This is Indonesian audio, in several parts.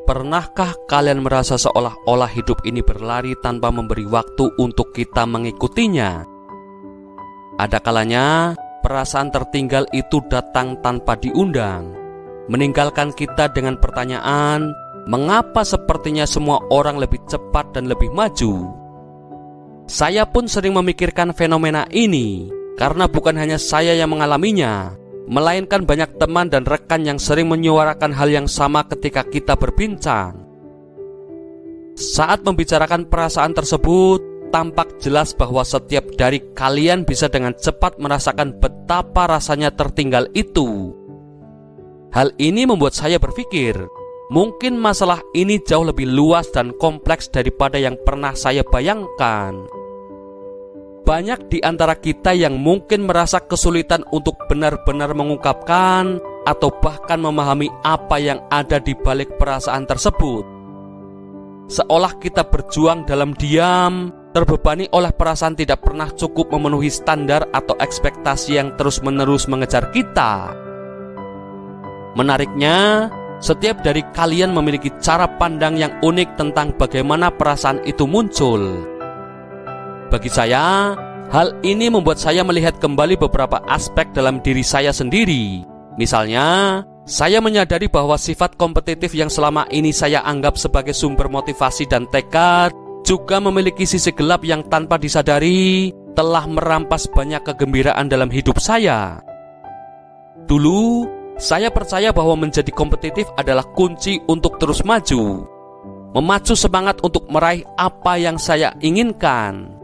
Pernahkah kalian merasa seolah-olah hidup ini berlari tanpa memberi waktu untuk kita mengikutinya? Ada kalanya perasaan tertinggal itu datang tanpa diundang, meninggalkan kita dengan pertanyaan, mengapa sepertinya semua orang lebih cepat dan lebih maju? Saya pun sering memikirkan fenomena ini, karena bukan hanya saya yang mengalaminya, melainkan banyak teman dan rekan yang sering menyuarakan hal yang sama ketika kita berbincang. Saat membicarakan perasaan tersebut, tampak jelas bahwa setiap dari kalian bisa dengan cepat merasakan betapa rasanya tertinggal itu. Hal ini membuat saya berpikir, mungkin masalah ini jauh lebih luas dan kompleks daripada yang pernah saya bayangkan. Banyak di antara kita yang mungkin merasa kesulitan untuk benar-benar mengungkapkan atau bahkan memahami apa yang ada di balik perasaan tersebut. Seolah kita berjuang dalam diam, terbebani oleh perasaan tidak pernah cukup memenuhi standar atau ekspektasi yang terus-menerus mengejar kita. Menariknya, setiap dari kalian memiliki cara pandang yang unik tentang bagaimana perasaan itu muncul. Bagi saya, hal ini membuat saya melihat kembali beberapa aspek dalam diri saya sendiri. Misalnya, saya menyadari bahwa sifat kompetitif yang selama ini saya anggap sebagai sumber motivasi dan tekad juga memiliki sisi gelap yang tanpa disadari telah merampas banyak kegembiraan dalam hidup saya. Dulu, saya percaya bahwa menjadi kompetitif adalah kunci untuk terus maju, memacu semangat untuk meraih apa yang saya inginkan.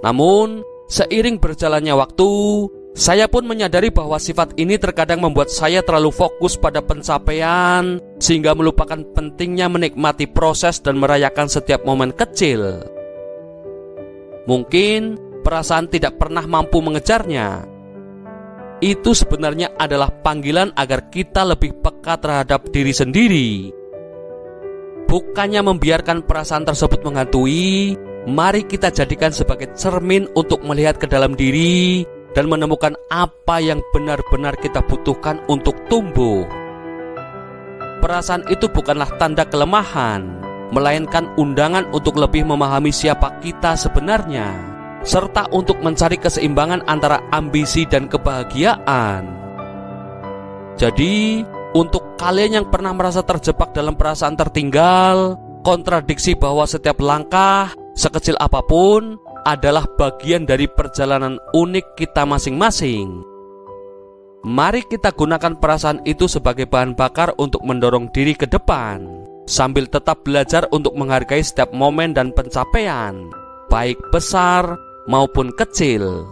Namun, seiring berjalannya waktu, saya pun menyadari bahwa sifat ini terkadang membuat saya terlalu fokus pada pencapaian, sehingga melupakan pentingnya menikmati proses dan merayakan setiap momen kecil. Mungkin perasaan tidak pernah mampu mengejarnya. Itu sebenarnya adalah panggilan agar kita lebih peka terhadap diri sendiri. Bukannya membiarkan perasaan tersebut menghantui, mari kita jadikan sebagai cermin untuk melihat ke dalam diri dan menemukan apa yang benar-benar kita butuhkan untuk tumbuh. Perasaan itu bukanlah tanda kelemahan, melainkan undangan untuk lebih memahami siapa kita sebenarnya, serta untuk mencari keseimbangan antara ambisi dan kebahagiaan. Jadi, untuk kalian yang pernah merasa terjebak dalam perasaan tertinggal, kontradiksi bahwa setiap langkah, sekecil apapun, adalah bagian dari perjalanan unik kita masing-masing. Mari kita gunakan perasaan itu sebagai bahan bakar untuk mendorong diri ke depan, sambil tetap belajar untuk menghargai setiap momen dan pencapaian, baik besar maupun kecil.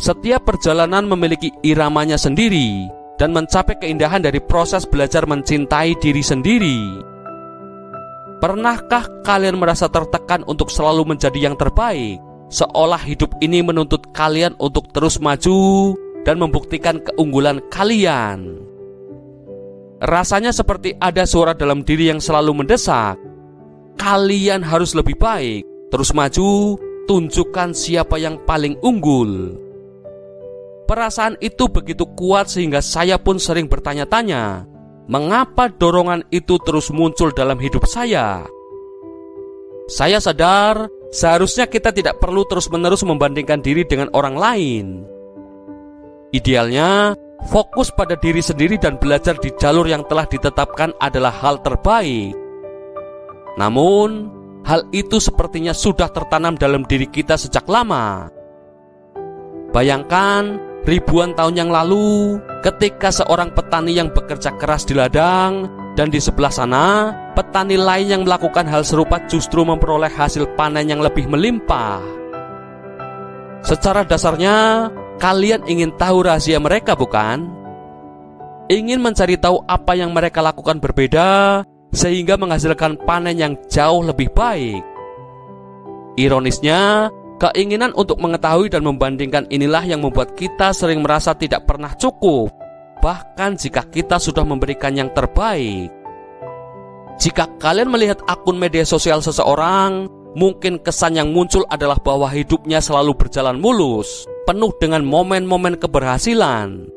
Setiap perjalanan memiliki iramanya sendiri, dan mencapai keindahan dari proses belajar mencintai diri sendiri. Pernahkah kalian merasa tertekan untuk selalu menjadi yang terbaik, seolah hidup ini menuntut kalian untuk terus maju dan membuktikan keunggulan kalian? Rasanya seperti ada suara dalam diri yang selalu mendesak, kalian harus lebih baik, terus maju, tunjukkan siapa yang paling unggul. Perasaan itu begitu kuat sehingga saya pun sering bertanya-tanya, mengapa dorongan itu terus muncul dalam hidup saya? Saya sadar seharusnya kita tidak perlu terus-menerus membandingkan diri dengan orang lain. Idealnya, fokus pada diri sendiri dan belajar di jalur yang telah ditetapkan adalah hal terbaik. Namun, hal itu sepertinya sudah tertanam dalam diri kita sejak lama. Bayangkan ribuan tahun yang lalu, ketika seorang petani yang bekerja keras di ladang, dan di sebelah sana, petani lain yang melakukan hal serupa justru memperoleh hasil panen yang lebih melimpah. Secara dasarnya, kalian ingin tahu rahasia mereka, bukan? Ingin mencari tahu apa yang mereka lakukan berbeda, sehingga menghasilkan panen yang jauh lebih baik. Ironisnya, keinginan untuk mengetahui dan membandingkan inilah yang membuat kita sering merasa tidak pernah cukup, bahkan jika kita sudah memberikan yang terbaik. Jika kalian melihat akun media sosial seseorang, mungkin kesan yang muncul adalah bahwa hidupnya selalu berjalan mulus, penuh dengan momen-momen keberhasilan.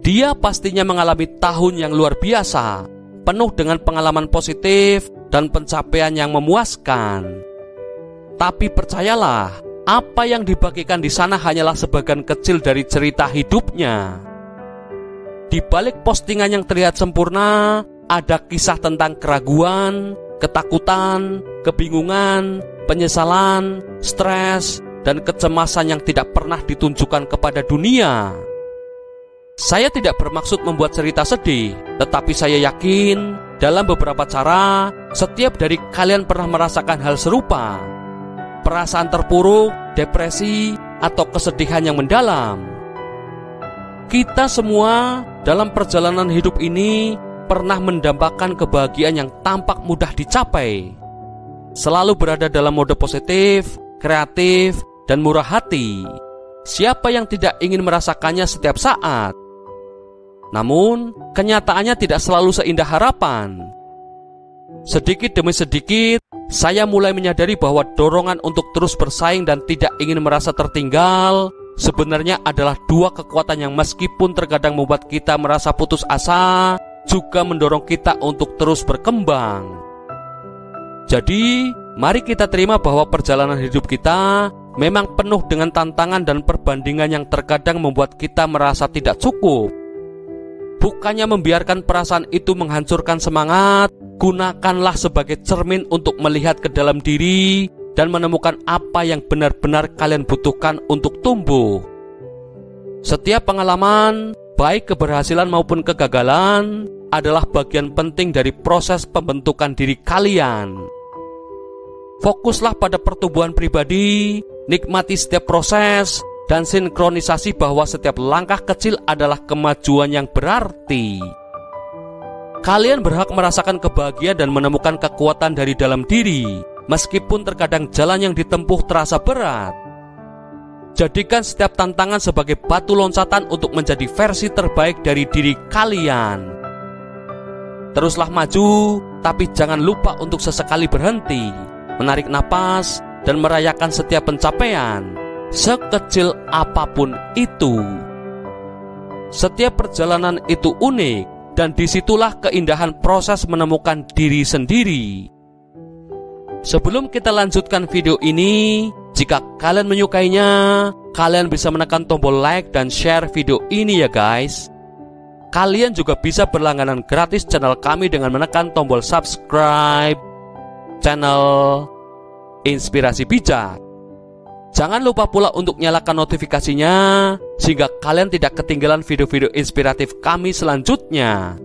Dia pastinya mengalami tahun yang luar biasa, penuh dengan pengalaman positif dan pencapaian yang memuaskan. Tapi percayalah, apa yang dibagikan di sana hanyalah sebagian kecil dari cerita hidupnya. Di balik postingan yang terlihat sempurna, ada kisah tentang keraguan, ketakutan, kebingungan, penyesalan, stres, dan kecemasan yang tidak pernah ditunjukkan kepada dunia. Saya tidak bermaksud membuat cerita sedih, tetapi saya yakin dalam beberapa cara setiap dari kalian pernah merasakan hal serupa. Perasaan terpuruk, depresi, atau kesedihan yang mendalam. Kita semua dalam perjalanan hidup ini pernah mendambakan kebahagiaan yang tampak mudah dicapai. Selalu berada dalam mode positif, kreatif, dan murah hati. Siapa yang tidak ingin merasakannya setiap saat? Namun, kenyataannya tidak selalu seindah harapan. Sedikit demi sedikit, saya mulai menyadari bahwa dorongan untuk terus bersaing dan tidak ingin merasa tertinggal sebenarnya adalah dua kekuatan yang meskipun terkadang membuat kita merasa putus asa, juga mendorong kita untuk terus berkembang. Jadi, mari kita terima bahwa perjalanan hidup kita memang penuh dengan tantangan dan perbandingan yang terkadang membuat kita merasa tidak cukup. Bukannya membiarkan perasaan itu menghancurkan semangat, gunakanlah sebagai cermin untuk melihat ke dalam diri dan menemukan apa yang benar-benar kalian butuhkan untuk tumbuh. Setiap pengalaman, baik keberhasilan maupun kegagalan, adalah bagian penting dari proses pembentukan diri kalian. Fokuslah pada pertumbuhan pribadi, nikmati setiap proses, dan sinkronisasi bahwa setiap langkah kecil adalah kemajuan yang berarti. Kalian berhak merasakan kebahagiaan dan menemukan kekuatan dari dalam diri, meskipun terkadang jalan yang ditempuh terasa berat. Jadikan setiap tantangan sebagai batu loncatan untuk menjadi versi terbaik dari diri kalian. Teruslah maju, tapi jangan lupa untuk sesekali berhenti, menarik napas, dan merayakan setiap pencapaian, sekecil apapun itu. Setiap perjalanan itu unik, dan disitulah keindahan proses menemukan diri sendiri. Sebelum kita lanjutkan video ini, jika kalian menyukainya, kalian bisa menekan tombol like dan share video ini ya guys. Kalian juga bisa berlangganan gratis channel kami dengan menekan tombol subscribe channel Inspirasi Bijak. Jangan lupa pula untuk nyalakan notifikasinya sehingga kalian tidak ketinggalan video-video inspiratif kami selanjutnya.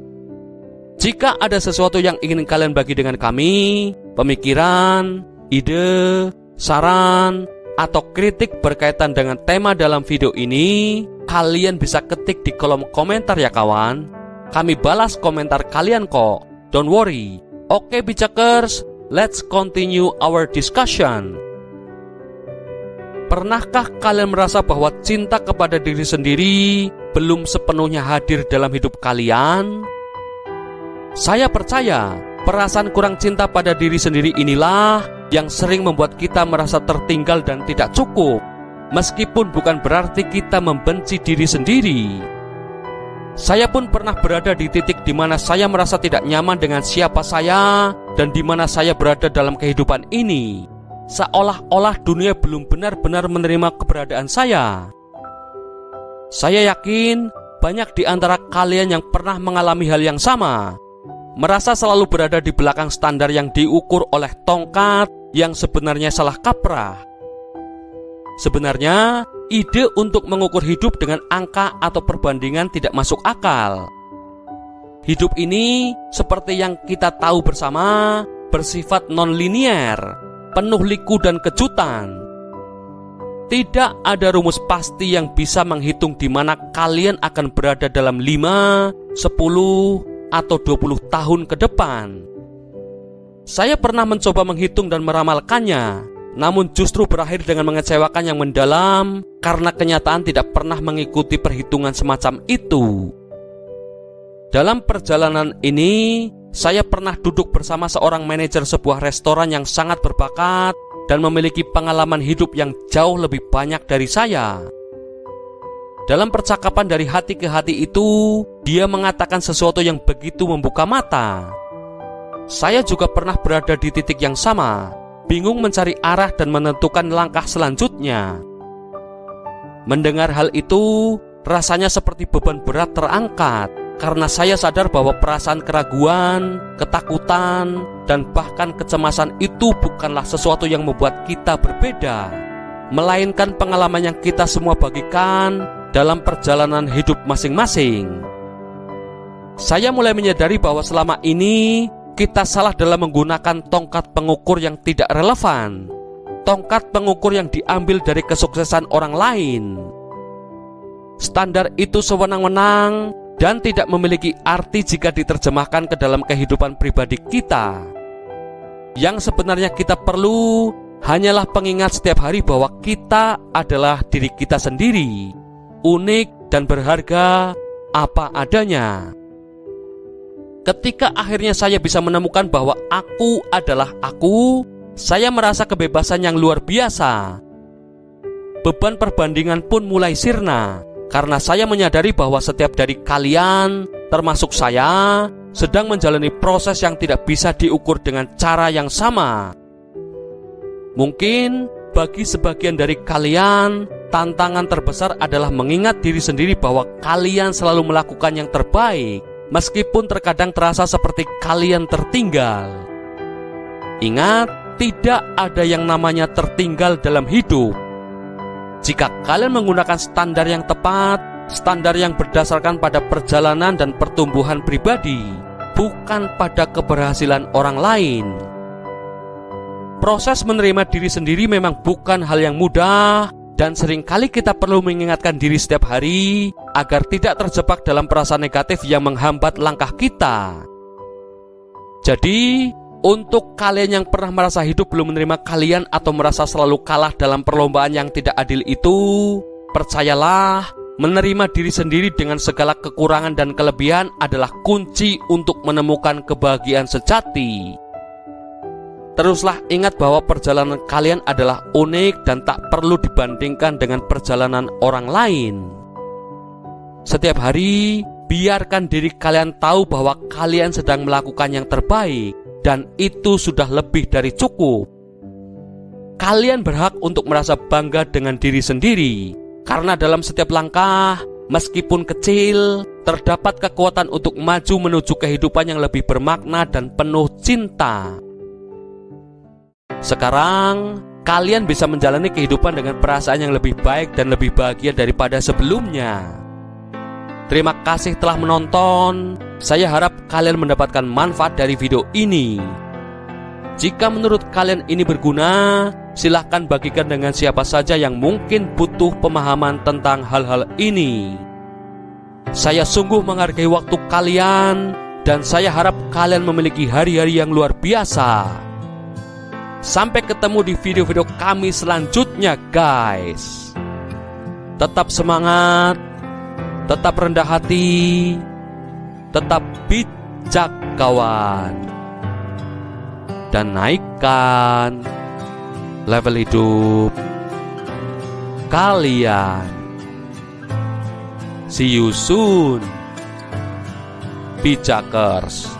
Jika ada sesuatu yang ingin kalian bagi dengan kami, pemikiran, ide, saran, atau kritik berkaitan dengan tema dalam video ini, kalian bisa ketik di kolom komentar ya kawan. Kami balas komentar kalian kok. Don't worry. Oke Bijakers, let's continue our discussion. Pernahkah kalian merasa bahwa cinta kepada diri sendiri belum sepenuhnya hadir dalam hidup kalian? Saya percaya perasaan kurang cinta pada diri sendiri inilah yang sering membuat kita merasa tertinggal dan tidak cukup, meskipun bukan berarti kita membenci diri sendiri. Saya pun pernah berada di titik di mana saya merasa tidak nyaman dengan siapa saya dan di mana saya berada dalam kehidupan ini. Seolah-olah dunia belum benar-benar menerima keberadaan saya. Saya yakin banyak di antara kalian yang pernah mengalami hal yang sama, merasa selalu berada di belakang standar yang diukur oleh tongkat yang sebenarnya salah kaprah. Sebenarnya, ide untuk mengukur hidup dengan angka atau perbandingan tidak masuk akal. Hidup ini, seperti yang kita tahu bersama, bersifat non-linier, penuh liku dan kejutan. Tidak ada rumus pasti yang bisa menghitung di mana kalian akan berada dalam 5, 10, atau 20 tahun ke depan. Saya pernah mencoba menghitung dan meramalkannya, namun justru berakhir dengan mengecewakan yang mendalam karena kenyataan tidak pernah mengikuti perhitungan semacam itu. Dalam perjalanan ini, saya pernah duduk bersama seorang manajer sebuah restoran yang sangat berbakat dan memiliki pengalaman hidup yang jauh lebih banyak dari saya. dalam percakapan dari hati ke hati itu, dia mengatakan sesuatu yang begitu membuka mata. Saya juga pernah berada di titik yang sama, bingung mencari arah dan menentukan langkah selanjutnya. Mendengar hal itu, rasanya seperti beban berat terangkat, karena saya sadar bahwa perasaan keraguan, ketakutan, dan bahkan kecemasan itu bukanlah sesuatu yang membuat kita berbeda, melainkan pengalaman yang kita semua bagikan dalam perjalanan hidup masing-masing. Saya mulai menyadari bahwa selama ini kita salah dalam menggunakan tongkat pengukur yang tidak relevan, tongkat pengukur yang diambil dari kesuksesan orang lain. Standar itu sewenang-wenang dan tidak memiliki arti jika diterjemahkan ke dalam kehidupan pribadi kita. Yang sebenarnya kita perlu hanyalah pengingat setiap hari bahwa kita adalah diri kita sendiri, unik dan berharga apa adanya. Ketika akhirnya saya bisa menemukan bahwa aku adalah aku, saya merasa kebebasan yang luar biasa. Beban perbandingan pun mulai sirna, karena saya menyadari bahwa setiap dari kalian, termasuk saya, sedang menjalani proses yang tidak bisa diukur dengan cara yang sama. Mungkin bagi sebagian dari kalian, tantangan terbesar adalah mengingat diri sendiri bahwa kalian selalu melakukan yang terbaik, meskipun terkadang terasa seperti kalian tertinggal. Ingat, tidak ada yang namanya tertinggal dalam hidup. Jika kalian menggunakan standar yang tepat, standar yang berdasarkan pada perjalanan dan pertumbuhan pribadi, bukan pada keberhasilan orang lain. Proses menerima diri sendiri memang bukan hal yang mudah, dan seringkali kita perlu mengingatkan diri setiap hari agar tidak terjebak dalam perasaan negatif yang menghambat langkah kita. Jadi, untuk kalian yang pernah merasa hidup belum menerima kalian atau merasa selalu kalah dalam perlombaan yang tidak adil itu, percayalah, menerima diri sendiri dengan segala kekurangan dan kelebihan adalah kunci untuk menemukan kebahagiaan sejati. Teruslah ingat bahwa perjalanan kalian adalah unik dan tak perlu dibandingkan dengan perjalanan orang lain. Setiap hari, biarkan diri kalian tahu bahwa kalian sedang melakukan yang terbaik, dan itu sudah lebih dari cukup. Kalian berhak untuk merasa bangga dengan diri sendiri, karena dalam setiap langkah, meskipun kecil, terdapat kekuatan untuk maju menuju kehidupan yang lebih bermakna dan penuh cinta. Sekarang, kalian bisa menjalani kehidupan dengan perasaan yang lebih baik dan lebih bahagia daripada sebelumnya. Terima kasih telah menonton. Saya harap kalian mendapatkan manfaat dari video ini. Jika menurut kalian ini berguna, silahkan bagikan dengan siapa saja yang mungkin butuh pemahaman tentang hal-hal ini. Saya sungguh menghargai waktu kalian, dan saya harap kalian memiliki hari-hari yang luar biasa. Sampai ketemu di video-video kami selanjutnya, guys. Tetap semangat, tetap rendah hati, tetap bijak, kawan, dan naikkan level hidup kalian. See you soon, bijakers.